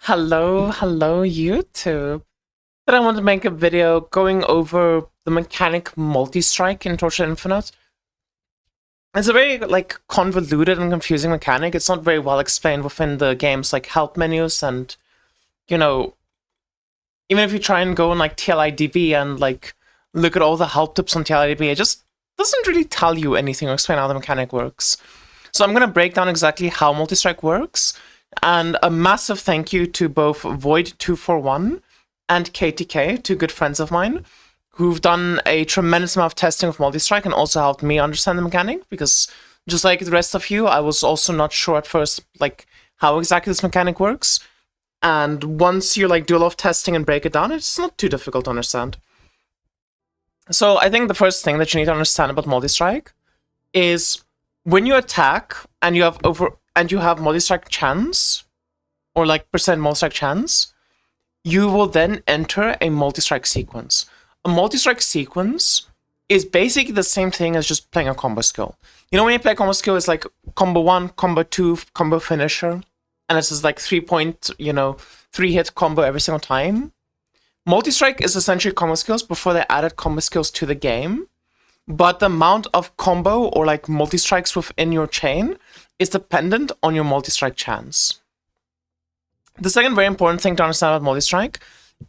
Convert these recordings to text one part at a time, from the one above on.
Hello, YouTube. Today I want to make a video going over the mechanic Multistrike in Torchlight Infinite. It's a very convoluted and confusing mechanic. It's not very well explained within the game's help menus, and even if you try and go on TLIDB and look at all the help tips on TLIDB, it just doesn't really tell you anything or explain how the mechanic works. So I'm gonna break down exactly how Multistrike works. And a massive thank you to both Void241 and KTK, two good friends of mine, who've done a tremendous amount of testing of Multistrike and also helped me understand the mechanic, because just like the rest of you, I was also not sure at first how exactly this mechanic works. And once you do a lot of testing and break it down, it's not too difficult to understand. So I think the first thing that you need to understand about Multistrike is when you attack and you have multi-strike chance, or percent multi-strike chance, you will then enter a multi-strike sequence. A multi-strike sequence is basically the same thing as just playing a combo skill. You know, when you play a combo skill, it's combo 1, combo 2, combo finisher, and it's just 3-point, 3-hit combo every single time. Multi-strike is essentially combo skills before they added combo skills to the game, but the amount of combo or multi-strikes within your chain is dependent on your multi-strike chance. The second very important thing to understand about multi-strike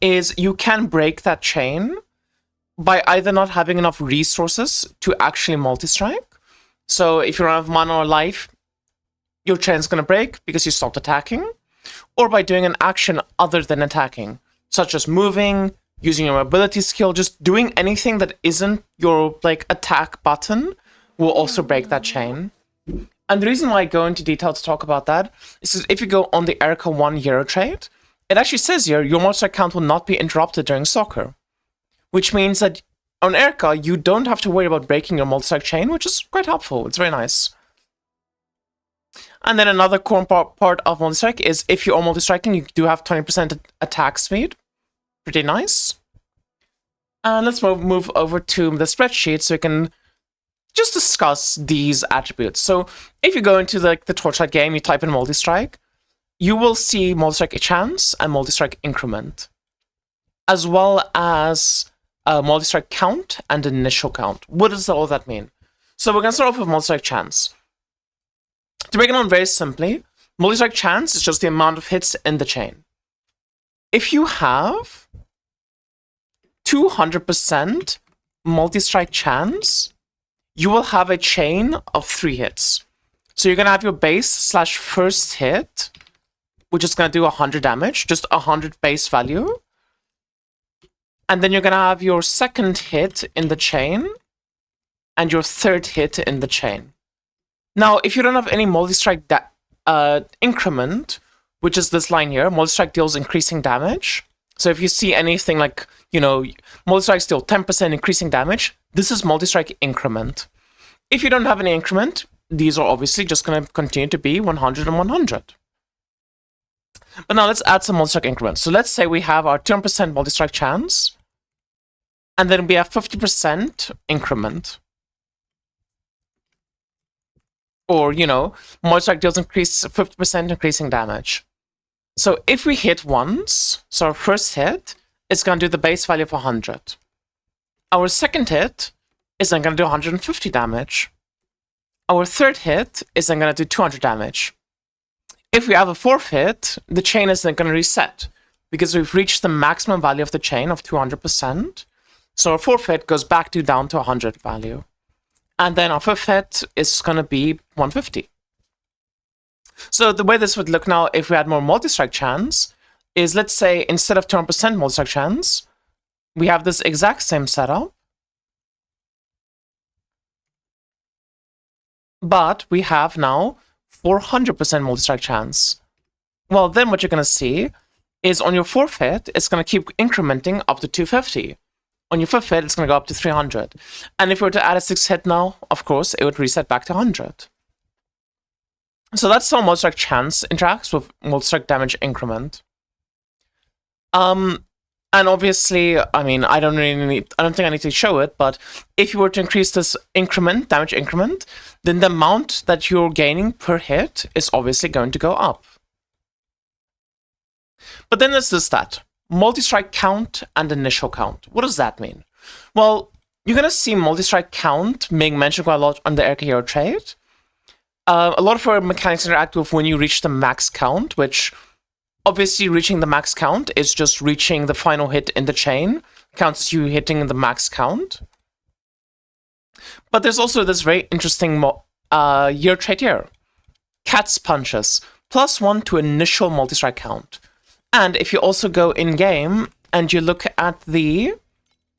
is you can break that chain by either not having enough resources to actually multi-strike. So if you don't have mana or life, your chain's gonna break because you stopped attacking, or by doing an action other than attacking, such as moving, using your ability skill, just doing anything that isn't your attack button will also break that chain. And the reason why I go into detail to talk about that is if you go on the Erica 1 Euro trade, it actually says here your multi-strike count will not be interrupted during soccer, which means that on Erica you don't have to worry about breaking your multi-strike chain, which is quite helpful. It's very nice. And then another core part of multi-strike is if you are multi-striking, you do have 20% attack speed. Pretty nice. And let's move over to the spreadsheet so we can just discuss these attributes. So if you go into the Torchlight game, you type in Multistrike, you will see Multistrike chance and Multistrike increment, as well as Multistrike count and initial count. What does all that mean? So we're going to start off with Multistrike chance. To break it down very simply, Multistrike chance is just the amount of hits in the chain. If you have 200% Multistrike chance, you will have a chain of 3 hits. So you're going to have your base / first hit, which is going to do 100 damage, just 100 base value. And then you're going to have your second hit in the chain, and your third hit in the chain. Now, if you don't have any Multistrike increment, which is this line here, Multistrike deals increasing damage. So if you see anything Multistrike deal 10% increasing damage, this is Multistrike increment. If you don't have any increment, these are obviously just going to continue to be 100 and 100. But now let's add some Multistrike increments. So let's say we have our 10% Multistrike chance, and then we have 50% increment. Or, Multistrike deals 50% increasing damage. So if we hit once, so our first hit is going to do the base value of 100. Our second hit is then going to do 150 damage. Our third hit is then going to do 200 damage. If we have a fourth hit, the chain is then going to reset, because we've reached the maximum value of the chain of 200%. So our fourth hit goes back down to 100 value. And then our fifth hit is going to be 150. So the way this would look now, if we had more multi-strike chance, is let's say instead of 200% multi-strike chance, we have this exact same setup, but we have now 400% multi-strike chance. Well, then what you're going to see is on your fourth hit, it's going to keep incrementing up to 250. On your fifth hit, it's going to go up to 300. And if we were to add a sixth hit now, of course, it would reset back to 100. So that's how multi-strike chance interacts with multi-strike damage increment. And obviously, I mean, I don't think I need to show it, but if you were to increase this increment, damage increment, then the amount that you're gaining per hit is obviously going to go up. But then there's this stat, multi-strike count and initial count. What does that mean? Well, you're going to see multi-strike count being mentioned quite a lot on the Erica hero trait. A lot of our mechanics interact with when you reach the max count, which obviously reaching the max count is just reaching the final hit in the chain. Counts as you hitting the max count. But there's also this very interesting hero trait here. Cat's punches. +1 to initial multi-strike count. And if you also go in-game and you look at the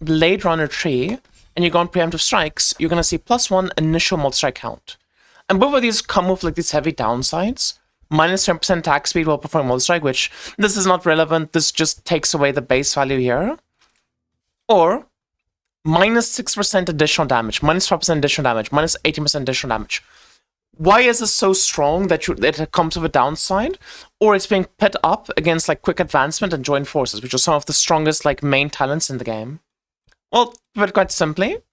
Blade Runner tree and you go on preemptive strikes, you're going to see +1 initial multi-strike count. And both of these come with like these heavy downsides. -10% attack speed while performing multi-strike, which this is not relevant. This just takes away the base value here. Or -6% additional damage, -5% additional damage, -18% additional damage. Why is this so strong that it comes with a downside? Or it's being pit up against like quick advancement and joint forces, which are some of the strongest like main talents in the game. Well, but quite simply,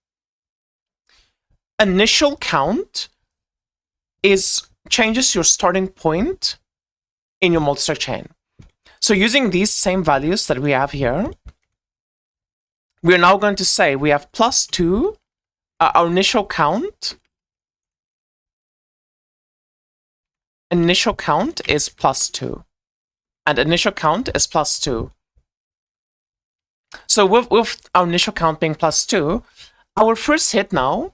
initial count changes your starting point in your multi-strike chain. So using these same values that we have here, we're now going to say we have +2, our initial count. Initial count is +2. And initial count is +2. So with our initial count being +2, our first hit now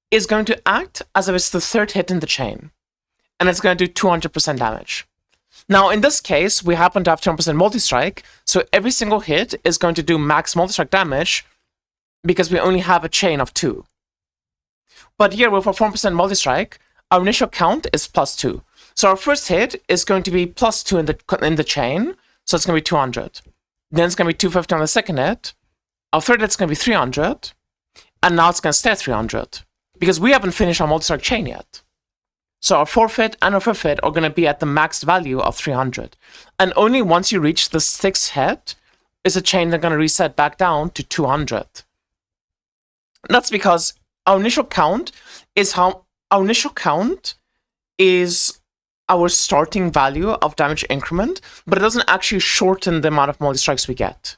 is going to act as if it's the third hit in the chain. And it's going to do 200% damage. Now, in this case, we happen to have 200% multi-strike, so every single hit is going to do max multi-strike damage because we only have a chain of 2. But here, with a 4% multi-strike, our initial count is +2. So our first hit is going to be +2 in the chain, so it's going to be 200. Then it's going to be 250 on the second hit. Our third hit's going to be 300. And now it's going to stay at 300. Because we haven't finished our multi-strike chain yet. So our fourth hit and our fifth hit are going to be at the max value of 300. And only once you reach the sixth hit is a chain that's going to reset back down to 200. And that's because our initial count is our starting value of damage increment, but it doesn't actually shorten the amount of multi-strikes we get.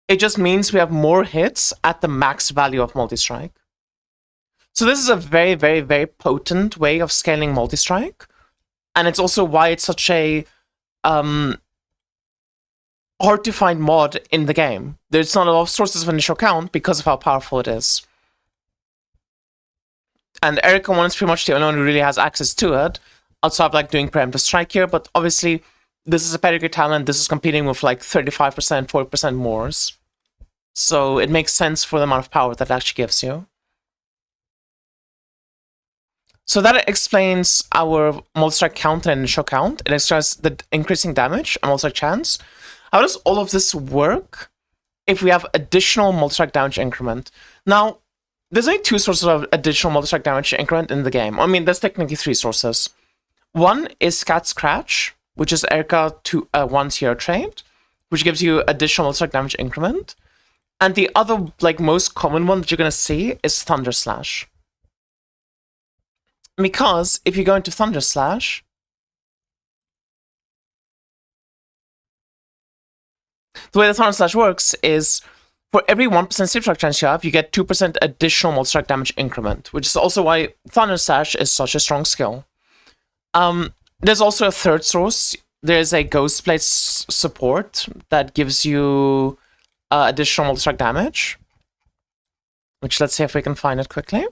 It just means we have more hits at the max value of multi-strike. So this is a very, very, very potent way of scaling multi-strike. And it's also why it's such a hard to find mod in the game. There's not a lot of sources of initial count because of how powerful it is. And Erica 1 is pretty much the only one who really has access to it, outside of like doing preemptive strike here, but obviously this is a pedigree talent, this is competing with like 35%, 40% mores. So it makes sense for the amount of power that it actually gives you. So that explains our multi-strike count and initial count. It explains the increasing damage and multi-strike chance. How does all of this work if we have additional multi-strike damage increment? Now, there's only 2 sources of additional multi-strike damage increment in the game. I mean, there's technically 3 sources. One is Cat Scratch, which is Erica 1's hero trait, which gives you additional multi-strike damage increment. And the other, like, most common one that you're going to see is Thunder Slash. Because if you go into Thunder Slash, the way the Thunder Slash works is for every 1% sleep strike chance you have, you get 2% additional multi-strike damage increment, which is also why Thunder Slash is such a strong skill. There's also a third source. There's a Ghost Blade support that gives you additional multi-strike damage, which let's see if we can find it quickly.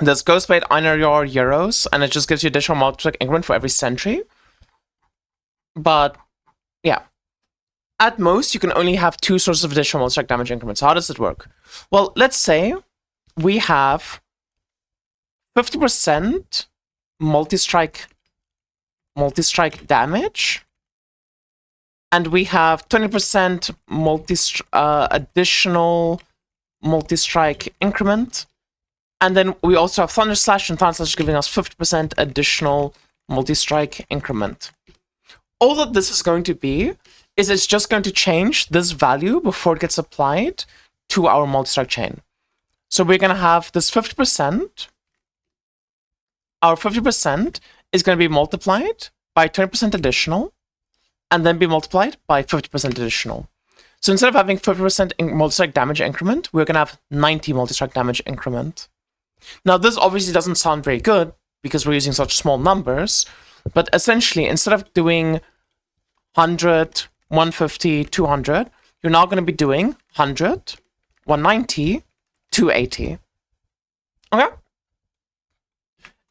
There's Ghost Blade, Einar Yor, Euros, and it just gives you additional multi-strike increment for every sentry. But, yeah. At most, you can only have 2 sources of additional multi-strike damage increments. So how does it work? Well, let's say we have 50% multi-strike damage, and we have 20% additional multi-strike increment. And then we also have Thunder Slash, and Thunder Slash giving us 50% additional multi-strike increment. All that this is going to be is it's just going to change this value before it gets applied to our multi-strike chain. So we're going to have this 50%. Our 50% is going to be multiplied by 20% additional, and then be multiplied by 50% additional. So instead of having 50% multi-strike damage increment, we're going to have 90 multi-strike damage increment. Now, this obviously doesn't sound very good because we're using such small numbers, but essentially, instead of doing 100, 150, 200, you're now going to be doing 100, 190, 280. Okay?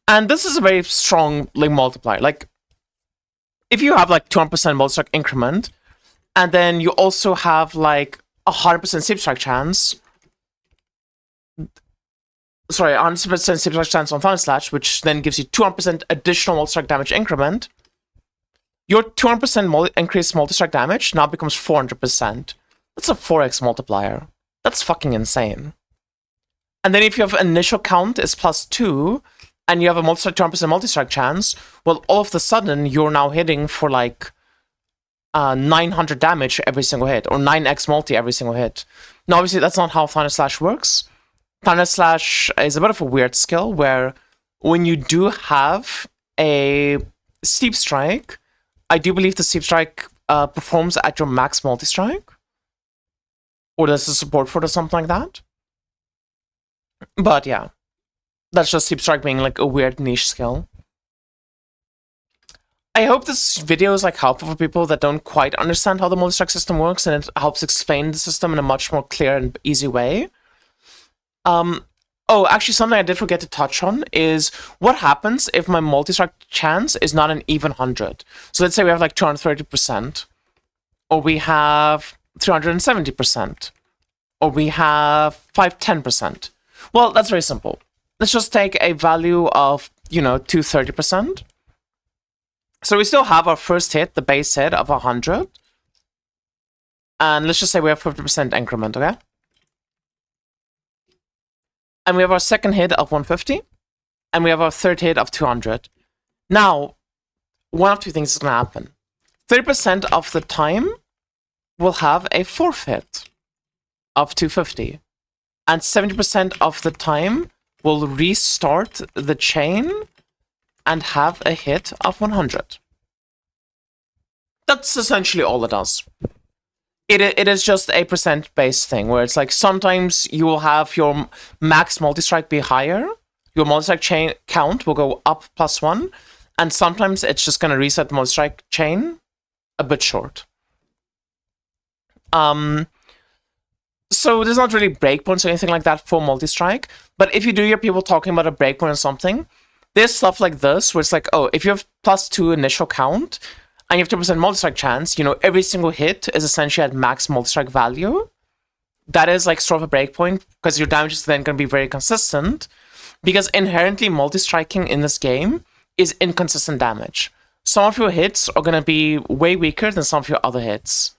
And this is a very strong multiplier. Like, if you have like 200% multi-strike increment, and then you also have like 100% sleep strike chance, sorry, 100% sleep strike chance on Thunder Slash, which then gives you 200% additional multi-strike damage increment, your 200% increased multi-strike damage now becomes 400%. That's a 4x multiplier. That's fucking insane. And then if you have initial count is +2, and you have a 200% multi-strike chance, well, all of a sudden, you're now hitting for like 900 damage every single hit, or 9x multi every single hit. Now, obviously, that's not how Thunder Slash works. Thunder Slash is a bit of a weird skill, where when you do have a Steep Strike, I do believe the Steep Strike performs at your max multi-strike, or there's a support for it or something like that. But yeah, that's just Steep Strike being like a weird niche skill. I hope this video is like helpful for people that don't quite understand how the multi-strike system works, and it helps explain the system in a much more clear and easy way. Oh, actually, something I did forget to touch on is what happens if my multi-strike chance is not an even 100. So let's say we have like 230%, or we have 370%, or we have 510%. Well, that's very simple. Let's just take a value of, 230%. So we still have our first hit, the base hit of 100. And let's just say we have 50% increment, okay? And we have our second hit of 150. And we have our third hit of 200. Now, one of two things is going to happen. 30% of the time, we'll have a fourth hit of 250. And 70% of the time, we'll restart the chain and have a hit of 100. That's essentially all it does. It is just a percent-based thing, where it's like sometimes you will have your max multi-strike be higher, your multi-strike chain count will go up +1, and sometimes it's just going to reset the multi-strike chain a bit short. So there's not really breakpoints or anything like that for multi-strike, but if you do hear people talking about a breakpoint or something, there's stuff like this, where it's like, oh, if you have +2 initial count, and you have 2% multi-strike chance, every single hit is essentially at max multi-strike value. That is like sort of a breakpoint, because your damage is then going to be very consistent, because inherently multi-striking in this game is inconsistent damage. Some of your hits are going to be way weaker than some of your other hits,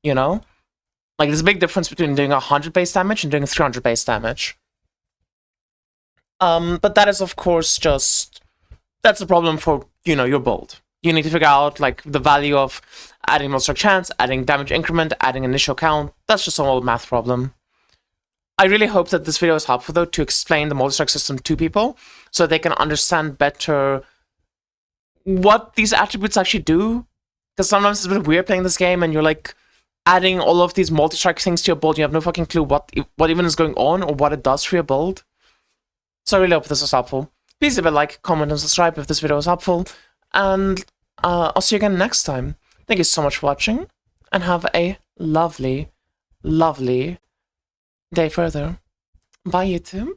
Like, there's a big difference between doing 100 base damage and doing 300 base damage. But that is, of course, that's a problem for, your build. You need to figure out, like, the value of adding multi-strike chance, adding damage increment, adding initial count. That's just an old math problem. I really hope that this video is helpful, though, to explain the multi-strike system to people, so they can understand better what these attributes actually do. Because sometimes it's a bit weird playing this game, and you're, like, adding all of these multi-strike things to your build, you have no fucking clue what even is going on or what it does for your build. So I really hope this was helpful. Please leave a like, comment, and subscribe if this video was helpful. And I'll see you again next time. Thank you so much for watching, and have a lovely, lovely day further. Bye, YouTube.